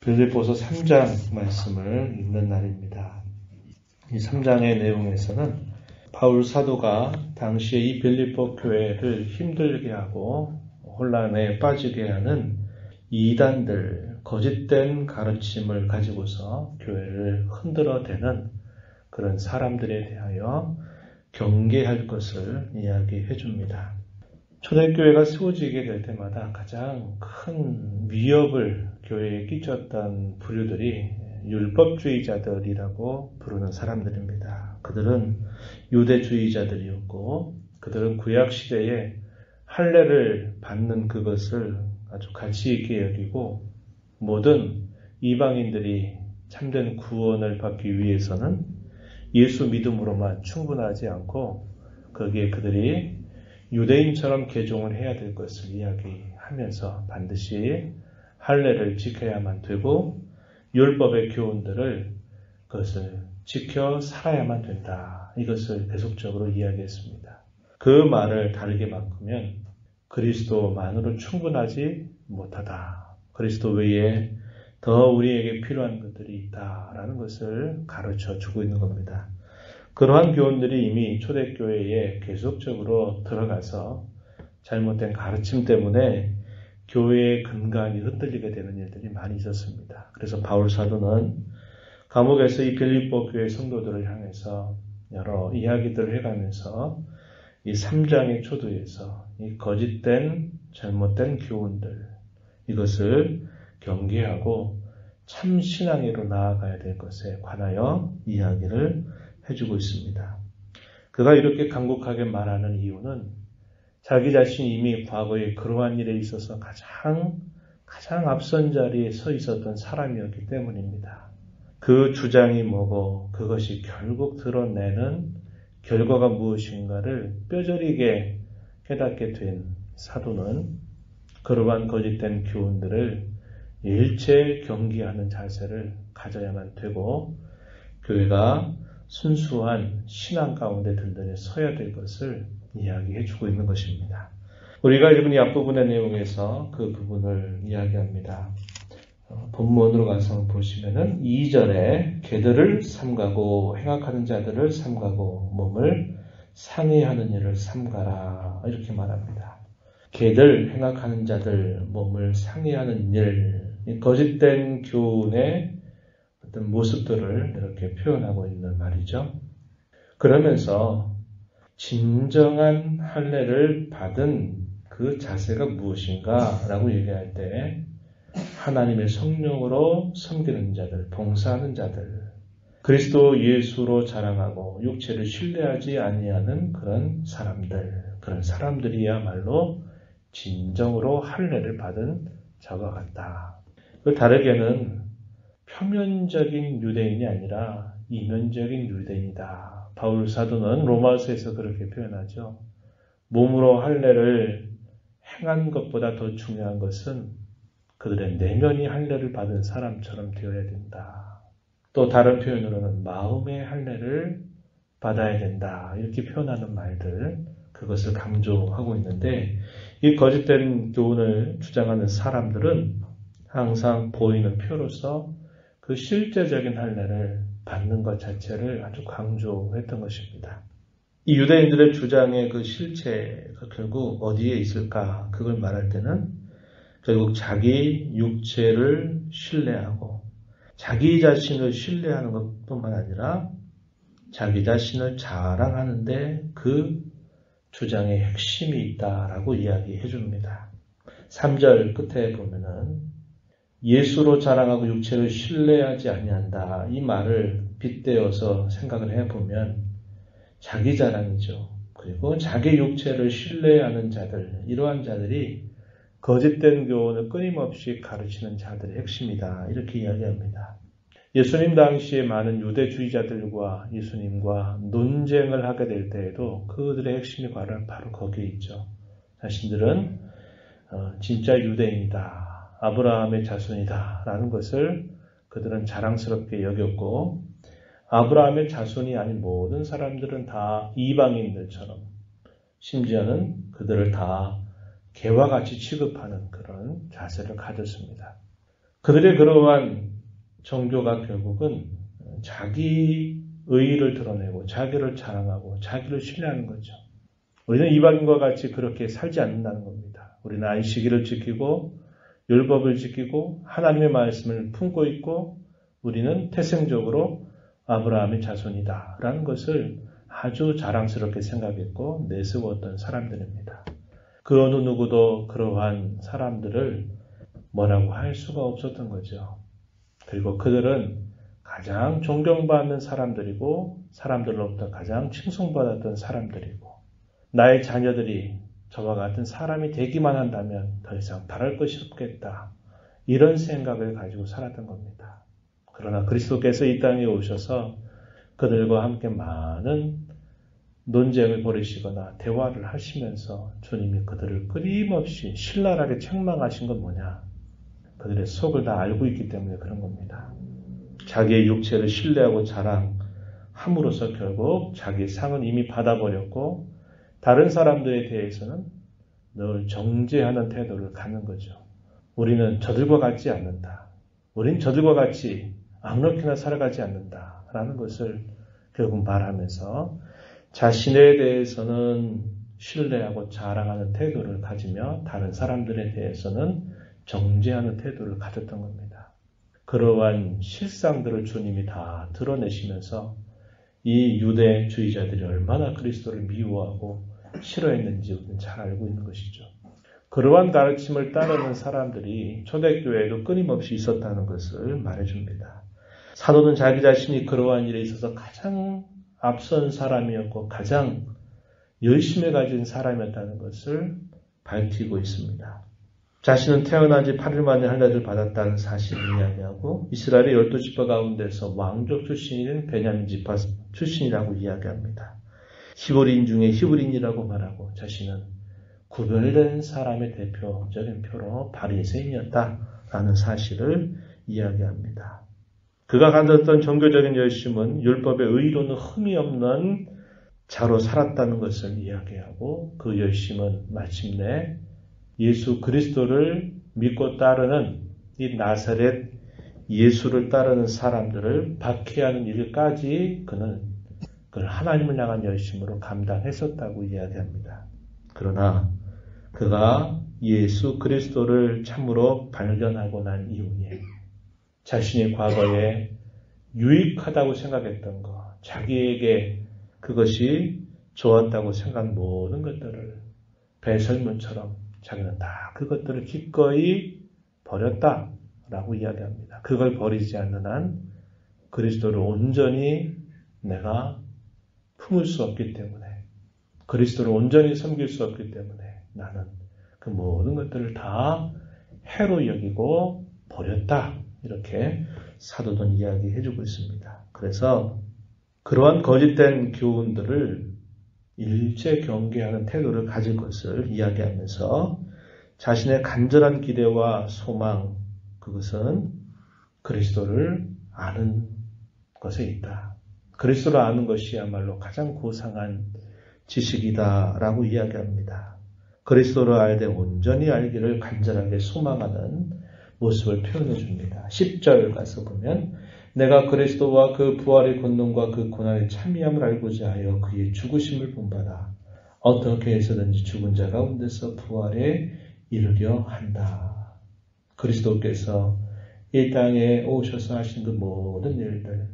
빌립보서 3장 말씀을 읽는 날입니다. 이 3장의 내용에서는 바울 사도가 당시에 이 빌립보 교회를 힘들게 하고 혼란에 빠지게 하는 이단들, 거짓된 가르침을 가지고서 교회를 흔들어대는 그런 사람들에 대하여 경계할 것을 이야기해 줍니다. 초대교회가 세워지게 될 때마다 가장 큰 위협을 교회에 끼쳤던 부류들이 율법주의자들이라고 부르는 사람들입니다. 그들은 유대주의자들이었고 그들은 구약시대에 할례를 받는 그것을 아주 가치 있게 여기고 모든 이방인들이 참된 구원을 받기 위해서는 예수 믿음으로만 충분하지 않고 거기에 그들이 유대인처럼 개종을 해야 될 것을 이야기하면서 반드시 할례를 지켜야만 되고 율법의 교훈들을 그것을 지켜 살아야만 된다. 이것을 계속적으로 이야기했습니다. 그 말을 다르게 바꾸면 그리스도만으로 충분하지 못하다. 그리스도 외에 더 우리에게 필요한 것들이 있다라는 것을 가르쳐 주고 있는 겁니다. 그러한 교훈들이 이미 초대교회에 계속적으로 들어가서 잘못된 가르침 때문에 교회의 근간이 흔들리게 되는 일들이 많이 있었습니다. 그래서 바울 사도는 감옥에서 이 빌립보 교회 성도들을 향해서 여러 이야기들을 해가면서 이 3장의 초두에서 이 거짓된 잘못된 교훈들 이것을 경계하고 참 신앙으로 나아가야 될 것에 관하여 이야기를 해주고 있습니다. 그가 이렇게 간곡하게 말하는 이유는 자기 자신이 이미 과거에 그러한 일에 있어서 가장 앞선 자리에 서 있었던 사람이었기 때문입니다. 그 주장이 뭐고 그것이 결국 드러내는 결과가 무엇인가를 뼈저리게 깨닫게 된 사도는 그러한 거짓된 교훈들을 일체 경계하는 자세를 가져야만 되고 교회가 순수한 신앙 가운데 든든히 서야 될 것을 이야기해 주고 있는 것입니다. 우리가 읽은 이 앞부분의 내용에서 그 부분을 이야기합니다. 본문으로 가서 보시면은 2절에 개들을 삼가고 행악하는 자들을 삼가고 몸을 상해하는 일을 삼가라 이렇게 말합니다. 개들 행악하는 자들 몸을 상해하는 일 거짓된 교훈의 어떤 모습들을 이렇게 표현하고 있는 말이죠. 그러면서 진정한 할례를 받은 그 자세가 무엇인가 라고 얘기할 때 하나님의 성령으로 섬기는 자들, 봉사하는 자들, 그리스도 예수로 자랑하고 육체를 신뢰하지 아니하는 그런 사람들이야말로 진정으로 할례를 받은 자와 같다. 그 다르게는 표면적인 유대인이 아니라 이면적인 유대인이다. 바울 사도는 로마서에서 그렇게 표현하죠. 몸으로 할례를 행한 것보다 더 중요한 것은 그들의 내면이 할례를 받은 사람처럼 되어야 된다. 또 다른 표현으로는 마음의 할례를 받아야 된다. 이렇게 표현하는 말들, 그것을 강조하고 있는데 이 거짓된 교훈을 주장하는 사람들은 항상 보이는 표로서 그 실제적인 할례를 받는 것 자체를 아주 강조했던 것입니다. 이 유대인들의 주장의 그 실체가 결국 어디에 있을까? 그걸 말할 때는 결국 자기 육체를 신뢰하고 자기 자신을 신뢰하는 것뿐만 아니라 자기 자신을 자랑하는데 그 주장의 핵심이 있다라고 이야기해 줍니다. 3절 끝에 보면은 예수로 자랑하고 육체를 신뢰하지 아니한다. 이 말을 빗대어서 생각을 해보면 자기 자랑이죠. 그리고 자기 육체를 신뢰하는 자들, 이러한 자들이 거짓된 교훈을 끊임없이 가르치는 자들의 핵심이다. 이렇게 이야기합니다. 예수님 당시에 많은 유대주의자들과 예수님과 논쟁을 하게 될 때에도 그들의 핵심이 바로 거기에 있죠. 자신들은 진짜 유대인이다. 아브라함의 자손이다. 라는 것을 그들은 자랑스럽게 여겼고 아브라함의 자손이 아닌 모든 사람들은 다 이방인들처럼 심지어는 그들을 다 개와 같이 취급하는 그런 자세를 가졌습니다. 그들의 그러한 종교가 결국은 자기 의의를 드러내고 자기를 자랑하고 자기를 신뢰하는 거죠. 우리는 이방인과 같이 그렇게 살지 않는다는 겁니다. 우리는 안식일을 지키고 율법을 지키고 하나님의 말씀을 품고 있고 우리는 태생적으로 아브라함의 자손이다 라는 것을 아주 자랑스럽게 생각했고 내세웠던 사람들입니다. 그 어느 누구도 그러한 사람들을 뭐라고 할 수가 없었던 거죠. 그리고 그들은 가장 존경받는 사람들이고 사람들로부터 가장 칭송받았던 사람들이고 나의 자녀들이 저와 같은 사람이 되기만 한다면 더 이상 바랄 것이 없겠다. 이런 생각을 가지고 살았던 겁니다. 그러나 그리스도께서 이 땅에 오셔서 그들과 함께 많은 논쟁을 벌이시거나 대화를 하시면서 주님이 그들을 끊임없이 신랄하게 책망하신 건 뭐냐? 그들의 속을 다 알고 있기 때문에 그런 겁니다. 자기의 육체를 신뢰하고 자랑함으로써 결국 자기의 상은 이미 받아버렸고 다른 사람들에 대해서는 늘 정죄하는 태도를 갖는 거죠. 우리는 저들과 같지 않는다. 우린 저들과 같이 아무렇게나 살아가지 않는다. 라는 것을 결국 말하면서 자신에 대해서는 신뢰하고 자랑하는 태도를 가지며 다른 사람들에 대해서는 정죄하는 태도를 가졌던 겁니다. 그러한 실상들을 주님이 다 드러내시면서 이 유대주의자들이 얼마나 그리스도를 미워하고 싫어했는지 우리는 잘 알고 있는 것이죠. 그러한 가르침을 따르는 사람들이 초대교회에도 끊임없이 있었다는 것을 말해줍니다. 사도는 자기 자신이 그러한 일에 있어서 가장 앞선 사람이었고 가장 열심히 가진 사람이었다는 것을 밝히고 있습니다. 자신은 태어난 지 8일 만에 할례를 받았다는 사실을 이야기하고 이스라엘의 12지파 가운데서 왕족 출신인 베냐민 지파 출신이라고 이야기합니다. 히브리인 중에 히브리인이라고 말하고 자신은 구별된 사람의 대표적인 표로 바리새인이었다라는 사실을 이야기합니다. 그가 가졌던 종교적인 열심은 율법의 의로는 흠이 없는 자로 살았다는 것을 이야기하고 그 열심은 마침내 예수 그리스도를 믿고 따르는 이 나사렛 예수를 따르는 사람들을 박해하는 일까지 그는 그걸 하나님을 향한 열심으로 감당했었다고 이야기합니다. 그러나 그가 예수 그리스도를 참으로 발견하고 난 이후에 자신이 과거에 유익하다고 생각했던 것, 자기에게 그것이 좋았다고 생각한 모든 것들을 배설물처럼 자기는 다 그것들을 기꺼이 버렸다라고 이야기합니다. 그걸 버리지 않는 한 그리스도를 온전히 내가 품을 수 없기 때문에 그리스도를 온전히 섬길 수 없기 때문에 나는 그 모든 것들을 다 해로 여기고 버렸다. 이렇게 사도는 이야기해주고 있습니다. 그래서 그러한 거짓된 교훈들을 일제 경계하는 태도를 가질 것을 이야기하면서 자신의 간절한 기대와 소망, 그것은 그리스도를 아는 것에 있다. 그리스도를 아는 것이야말로 가장 고상한 지식이다라고 이야기합니다. 그리스도를 알되 온전히 알기를 간절하게 소망하는 모습을 표현해 줍니다. 10절 가서 보면 내가 그리스도와 그 부활의 권능과 그 고난의 참미함을 알고자 하여 그의 죽으심을 본받아 어떻게 해서든지 죽은 자 가운데서 부활에 이르려 한다. 그리스도께서 이 땅에 오셔서 하신 그 모든 일들,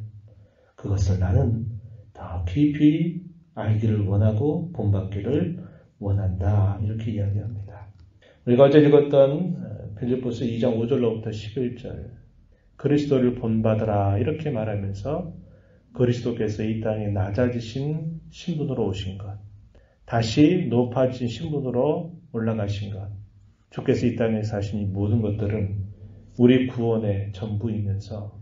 그것을 나는 더 깊이 알기를 원하고 본받기를 원한다. 이렇게 이야기합니다. 우리가 어제 읽었던 빌립보서 2장 5절로부터 11절 그리스도를 본받으라 이렇게 말하면서 그리스도께서 이 땅에 낮아지신 신분으로 오신 것, 다시 높아진 신분으로 올라가신 것, 주께서 이 땅에 사신 이 모든 것들은 우리 구원의 전부이면서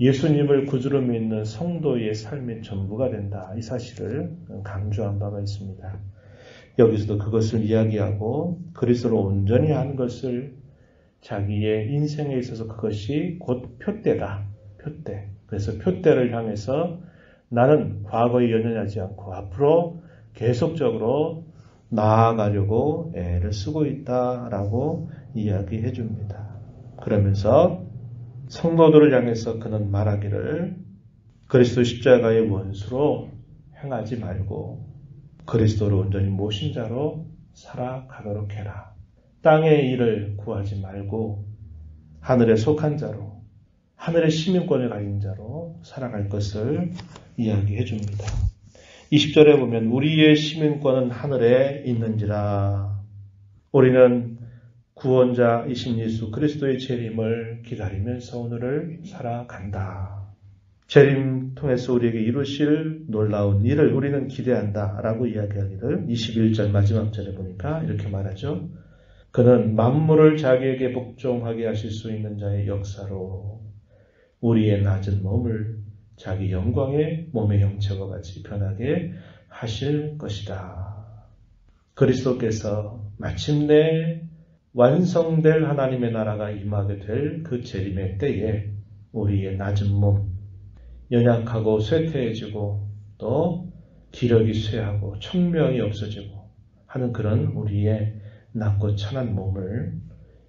예수님을 구주로 믿는 성도의 삶의 전부가 된다. 이 사실을 강조한 바가 있습니다. 여기서도 그것을 이야기하고 그리스도를 온전히 아는 것을 자기의 인생에 있어서 그것이 곧 표대다. 표대. 그래서 표대를 향해서 나는 과거에 연연하지 않고 앞으로 계속적으로 나아가려고 애를 쓰고 있다라고 이야기해 줍니다. 그러면서 성도들을 향해서 그는 말하기를 그리스도 십자가의 원수로 행하지 말고 그리스도를 온전히 모신 자로 살아가도록 해라. 땅의 일을 구하지 말고 하늘에 속한 자로, 하늘의 시민권을 가진 자로 살아갈 것을 이야기해 줍니다. 20절에 보면 우리의 시민권은 하늘에 있는지라. 우리는 구원자이신 예수 그리스도의 재림을 기다리면서 오늘을 살아간다. 재림 통해서 우리에게 이루실 놀라운 일을 우리는 기대한다 라고 이야기하기를 21절 마지막 절에 보니까 이렇게 말하죠. 그는 만물을 자기에게 복종하게 하실 수 있는 자의 역사로 우리의 낮은 몸을 자기 영광의 몸의 형체와 같이 변하게 하실 것이다. 그리스도께서 마침내 완성될 하나님의 나라가 임하게 될 그 재림의 때에 우리의 낮은 몸, 연약하고 쇠퇴해지고 또 기력이 쇠하고 청명이 없어지고 하는 그런 우리의 낮고 천한 몸을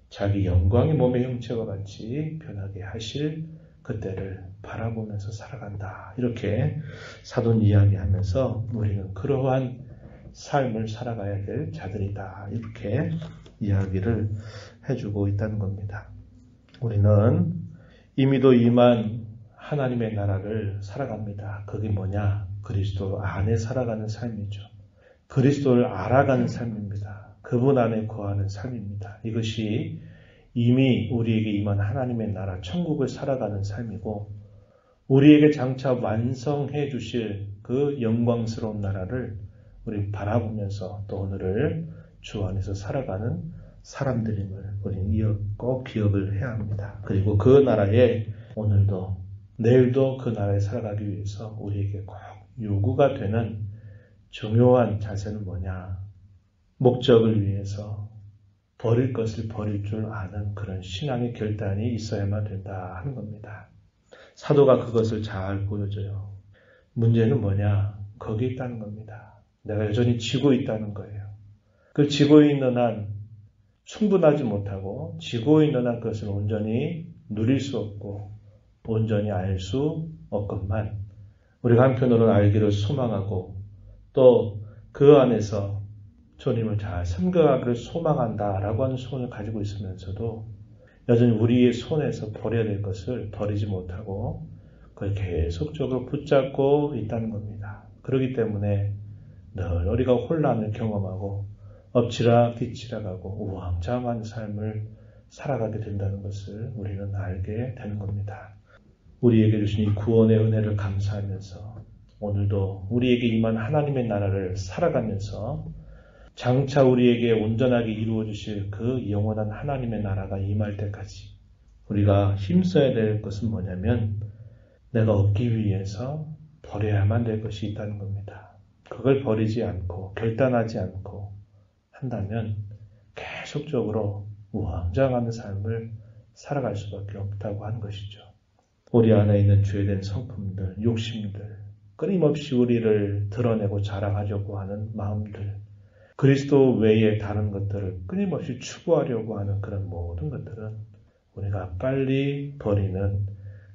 자기 영광의 몸의 형체와 같이 변하게 하실 그때를 바라보면서 살아간다. 이렇게 사도는 이야기하면서 우리는 그러한 삶을 살아가야 될 자들이다. 이렇게 이야기를 해주고 있다는 겁니다. 우리는 이미도 임한 하나님의 나라를 살아갑니다. 그게 뭐냐? 그리스도 안에 살아가는 삶이죠. 그리스도를 알아가는 삶입니다. 그분 안에 거하는 삶입니다. 이것이 이미 우리에게 임한 하나님의 나라, 천국을 살아가는 삶이고 우리에게 장차 완성해 주실 그 영광스러운 나라를 우리 바라보면서 또 오늘을 주 안에서 살아가는 사람들임을 우리는 꼭 기억을 해야 합니다. 그리고 그 나라에 오늘도 내일도 그 나라에 살아가기 위해서 우리에게 꼭 요구가 되는 중요한 자세는 뭐냐? 목적을 위해서 버릴 것을 버릴 줄 아는 그런 신앙의 결단이 있어야만 된다 하는 겁니다. 사도가 그것을 잘 보여줘요. 문제는 뭐냐? 거기에 있다는 겁니다. 내가 여전히 지고 있다는 거예요. 그 지고 있는 한 충분하지 못하고 지고 있는 한 그것을 온전히 누릴 수 없고 온전히 알 수 없건만 우리가 한편으로는 알기를 소망하고 또 그 안에서 주님을 잘 섬겨가기를 소망한다라고 하는 소원을 가지고 있으면서도 여전히 우리의 손에서 버려야 될 것을 버리지 못하고 그걸 계속적으로 붙잡고 있다는 겁니다. 그렇기 때문에 늘 우리가 혼란을 경험하고 엎치락 뒤치락하고 우왕좌왕한 삶을 살아가게 된다는 것을 우리는 알게 되는 겁니다. 우리에게 주신 이 구원의 은혜를 감사하면서 오늘도 우리에게 임한 하나님의 나라를 살아가면서 장차 우리에게 온전하게 이루어 주실 그 영원한 하나님의 나라가 임할 때까지 우리가 힘써야 될 것은 뭐냐면 내가 얻기 위해서 버려야만 될 것이 있다는 겁니다. 그걸 버리지 않고 결단하지 않고 한다면 계속적으로 우왕좌왕하는 삶을 살아갈 수밖에 없다고 하는 것이죠. 우리 안에 있는 죄된 성품들, 욕심들, 끊임없이 우리를 드러내고 자랑하려고 하는 마음들, 그리스도 외에 다른 것들을 끊임없이 추구하려고 하는 그런 모든 것들은 우리가 빨리 버리는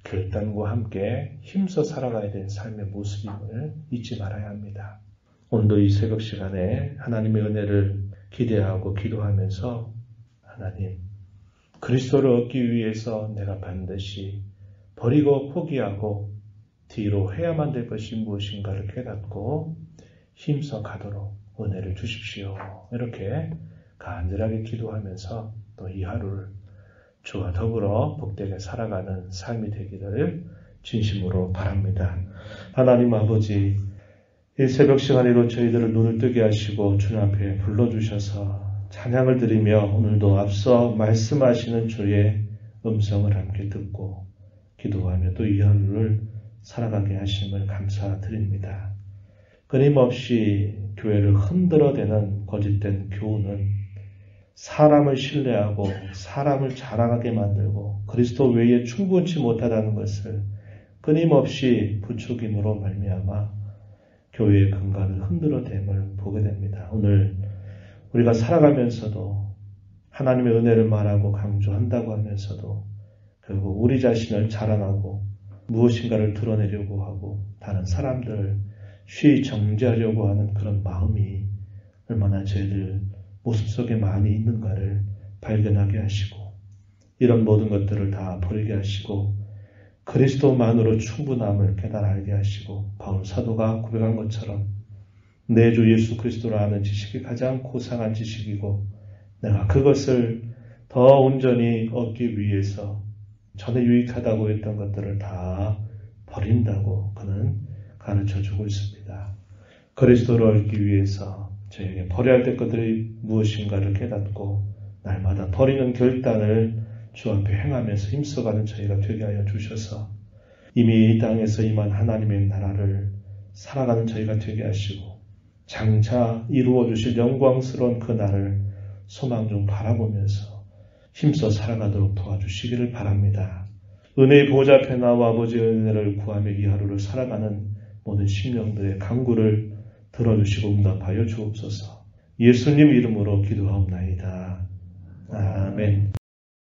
결단과 함께 힘써 살아가야 되는 삶의 모습임을 잊지 말아야 합니다. 오늘도 이 새벽 시간에 하나님의 은혜를 기대하고 기도하면서 하나님, 그리스도를 얻기 위해서 내가 반드시 버리고 포기하고 뒤로 해야만 될 것이 무엇인가를 깨닫고 힘써 가도록 은혜를 주십시오. 이렇게 간절하게 기도하면서 또 이 하루를 주와 더불어 복되게 살아가는 삶이 되기를 진심으로 바랍니다. 하나님 아버지, 이 새벽 시간에도 저희들을 눈을 뜨게 하시고 주님 앞에 불러주셔서 찬양을 드리며 오늘도 앞서 말씀하시는 주의 음성을 함께 듣고 기도하며 또 이 하루를 살아가게 하심을 감사드립니다. 끊임없이 교회를 흔들어대는 거짓된 교훈은 사람을 신뢰하고 사람을 자랑하게 만들고 그리스도 외에 충분치 못하다는 것을 끊임없이 부추김으로 말미암아 교회의 근간을 흔들어댐을 보게 됩니다. 오늘 우리가 살아가면서도 하나님의 은혜를 말하고 강조한다고 하면서도 결국 우리 자신을 자랑하고 무엇인가를 드러내려고 하고 다른 사람들을 쉬이 정죄하려고 하는 그런 마음이 얼마나 저희들 모습 속에 많이 있는가를 발견하게 하시고 이런 모든 것들을 다 버리게 하시고 그리스도만으로 충분함을 깨달아 알게 하시고 바울 사도가 고백한 것처럼 내 주 예수 그리스도를 아는 지식이 가장 고상한 지식이고 내가 그것을 더 온전히 얻기 위해서 전에 유익하다고 했던 것들을 다 버린다고 그는 가르쳐주고 있습니다. 그리스도를 얻기 위해서 저에게 버려야 될 것들이 무엇인가를 깨닫고 날마다 버리는 결단을 주 앞에 행하면서 힘써가는 저희가 되게 하여 주셔서 이미 이 땅에서 임한 하나님의 나라를 살아가는 저희가 되게 하시고 장차 이루어 주실 영광스러운 그 날을 소망 중 바라보면서 힘써 살아가도록 도와주시기를 바랍니다. 은혜의 보좌 앞에 나와 아버지의 은혜를 구하며 이 하루를 살아가는 모든 심령들의 간구를 들어주시고 응답하여 주옵소서. 예수님 이름으로 기도하옵나이다. 아멘.